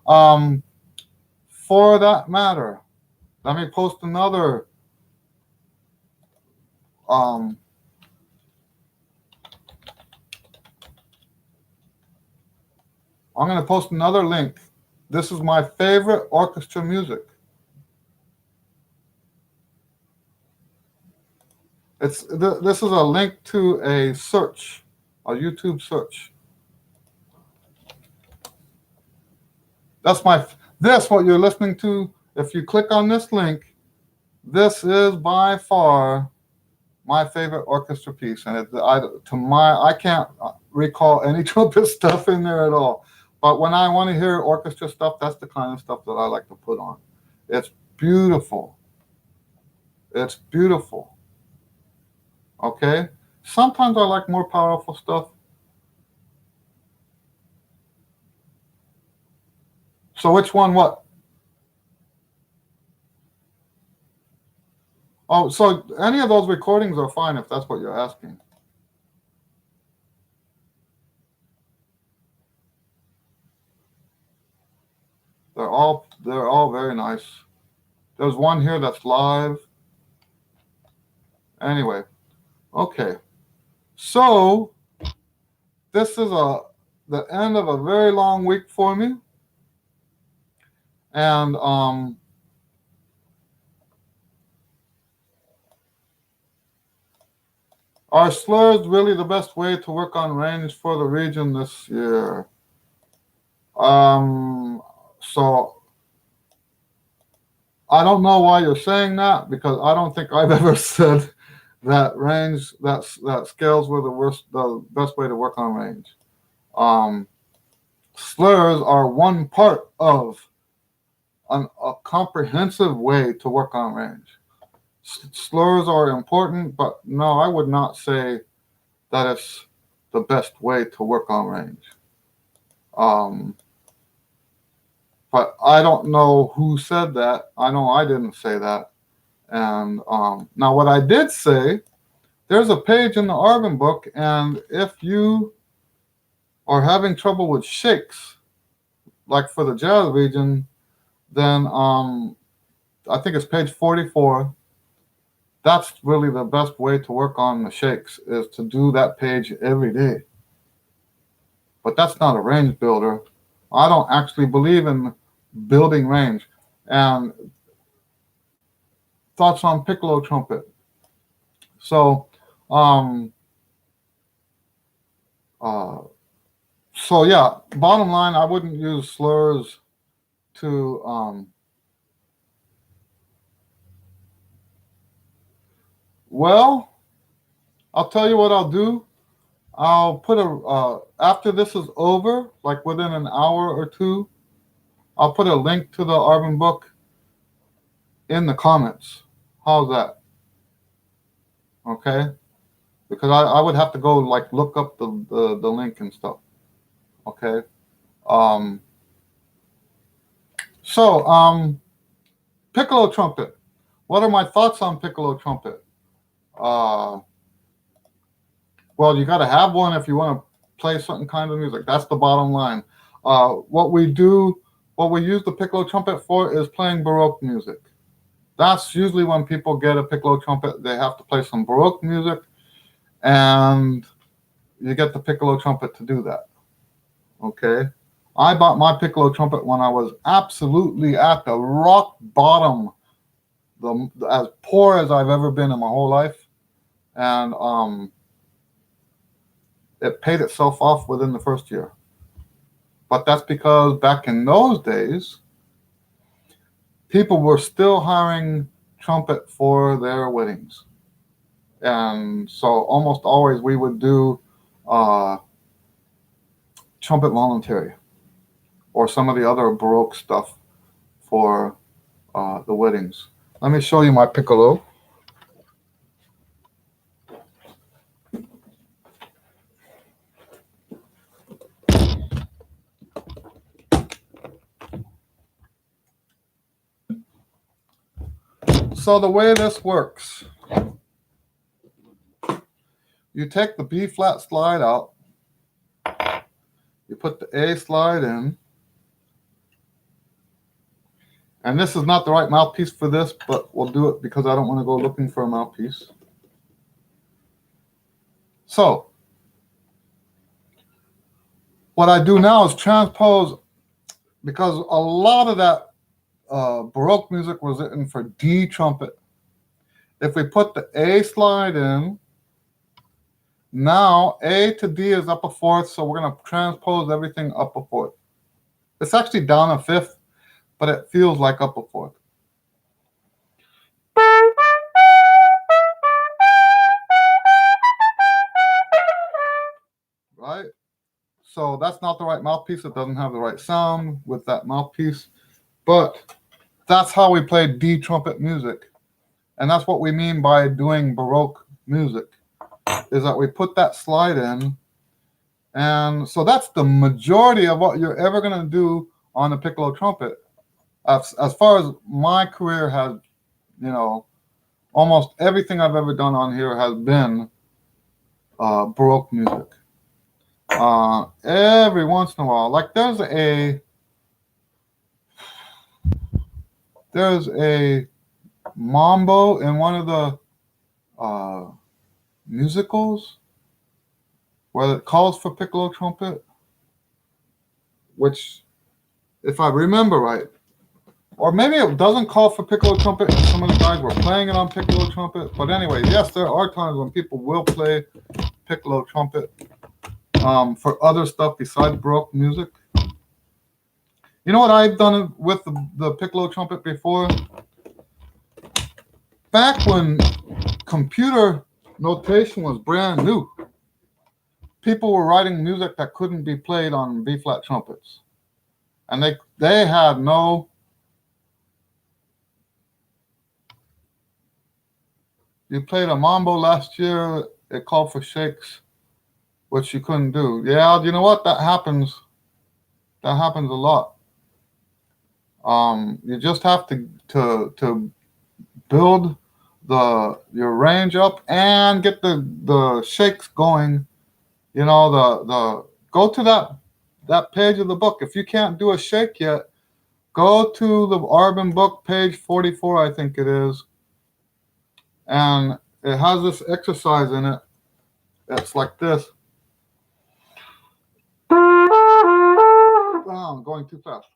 um, for that matter, let me post another. Um, I'm going to post another link. This is my favorite orchestra music. This is a link to a search, a YouTube search. That's this, what you're listening to. If you click on this link, this is by far my favorite orchestra piece. And I can't recall any trumpet stuff in there at all. But when I want to hear orchestra stuff, that's the kind of stuff that I like to put on. It's beautiful. It's beautiful. Okay? Sometimes I like more powerful stuff. So which one, what? Oh, so any of those recordings are fine if that's what you're asking. They're all very nice. There's one here that's live. Anyway, okay. So this is the end of a very long week for me. And are slurs really the best way to work on range for the region this year? So I don't know why you're saying that, because I don't think I've ever said that range, that scales were the best way to work on range. Slurs are one part of a comprehensive way to work on range. Slurs are important, but no, I would not say that it's the best way to work on range. But I don't know who said that. I know I didn't say that. And now what I did say, there's a page in the Arban book, and if you are having trouble with shakes, like for the jazz region, then I think it's page 44. That's really the best way to work on the shakes, is to do that page every day. But that's not a range builder. I don't actually believe in building range. And thoughts on piccolo trumpet. So, so yeah, bottom line, I wouldn't use slurs to, well, I'll tell you what I'll do. I'll put after this is over, like within an hour or two, I'll put a link to the Arban book in the comments. How's that? Okay? Because I would have to go like look up the link and stuff. Okay? So, piccolo trumpet. What are my thoughts on piccolo trumpet? Well, you got to have one if you want to play certain kind of music. That's the bottom line. What we use the piccolo trumpet for is playing Baroque music. That's usually when people get a piccolo trumpet, they have to play some Baroque music, and you get the piccolo trumpet to do that. Okay? I bought my piccolo trumpet when I was absolutely at the rock bottom, as poor as I've ever been in my whole life. And it paid itself off within the first year. But that's because back in those days, people were still hiring trumpet for their weddings. And so almost always we would do trumpet voluntary or some of the other Baroque stuff for the weddings. Let me show you my piccolo. So the way this works, you take the B flat slide out, you put the A slide in, and this is not the right mouthpiece for this, but we'll do it because I don't want to go looking for a mouthpiece. So what I do now is transpose, because a lot of that Baroque music was written for D trumpet. If we put the A slide in, now A to D is up a fourth, so we're going to transpose everything up a fourth. It's actually down a fifth, but it feels like up a fourth. Right? So that's not the right mouthpiece. It doesn't have the right sound with that mouthpiece. But that's how we play D trumpet music. And that's what we mean by doing Baroque music, is that we put that slide in. And so that's the majority of what you're ever going to do on the piccolo trumpet. As far as my career has, almost everything I've ever done on here has been Baroque music. Every once in a while, like there's a mambo in one of the musicals where it calls for piccolo trumpet, which, if I remember right, or maybe it doesn't call for piccolo trumpet and some of the guys were playing it on piccolo trumpet. But anyway, yes, there are times when people will play piccolo trumpet for other stuff besides Baroque music. You know what I've done with the piccolo trumpet before? Back when computer notation was brand new, people were writing music that couldn't be played on B-flat trumpets. And they had no... You played a mambo last year, it called for shakes, which you couldn't do. Yeah, you know what? That happens. That happens a lot. You just have to build your range up and get the shakes going. The go to that page of the book. If you can't do a shake yet, go to the Arban book, page 44, I think it is. And it has this exercise in it. It's like this. Oh, I'm going too fast.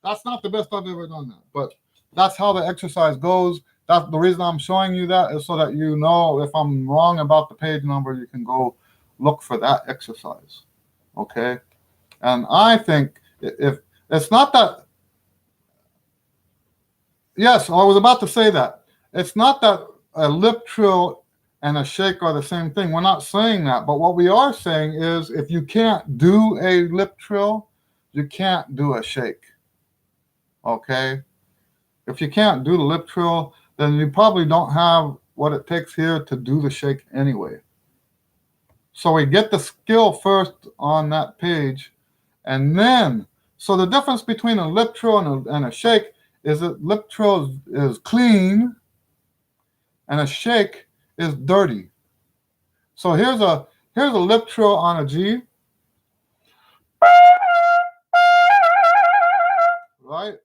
That's not the best I've ever done that, but that's how the exercise goes. That's the reason I'm showing you that, is so that you know if I'm wrong about the page number, you can go look for that exercise. Okay? And I think if it's not that, yes, I was about to say that. It's not that a lip trill and a shake are the same thing. We're not saying that. But what we are saying is if you can't do a lip trill, you can't do a shake. Okay? If you can't do the lip trill, then you probably don't have what it takes here to do the shake anyway. So we get the skill first on that page, and then, so the difference between a lip trill and a shake is that lip trill is clean, and a shake is dirty. So here's a lip trill on a G, right?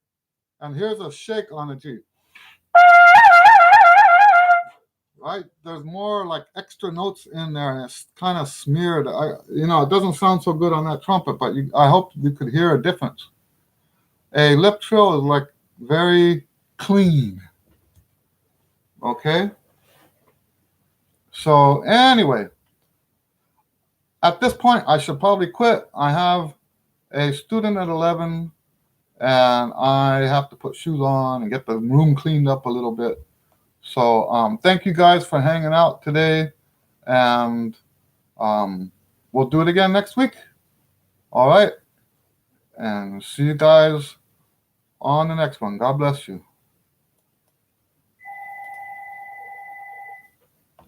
And here's a shake on a G. Right? There's more like extra notes in there, and it's kind of smeared. It doesn't sound so good on that trumpet, but I hope you could hear a difference. A lip trill is like very clean. Okay? So anyway, at this point, I should probably quit. I have a student at 11, and I have to put shoes on and get the room cleaned up a little bit. So thank you guys for hanging out today, and we'll do it again next week. All right, and see you guys on the next one. God bless you.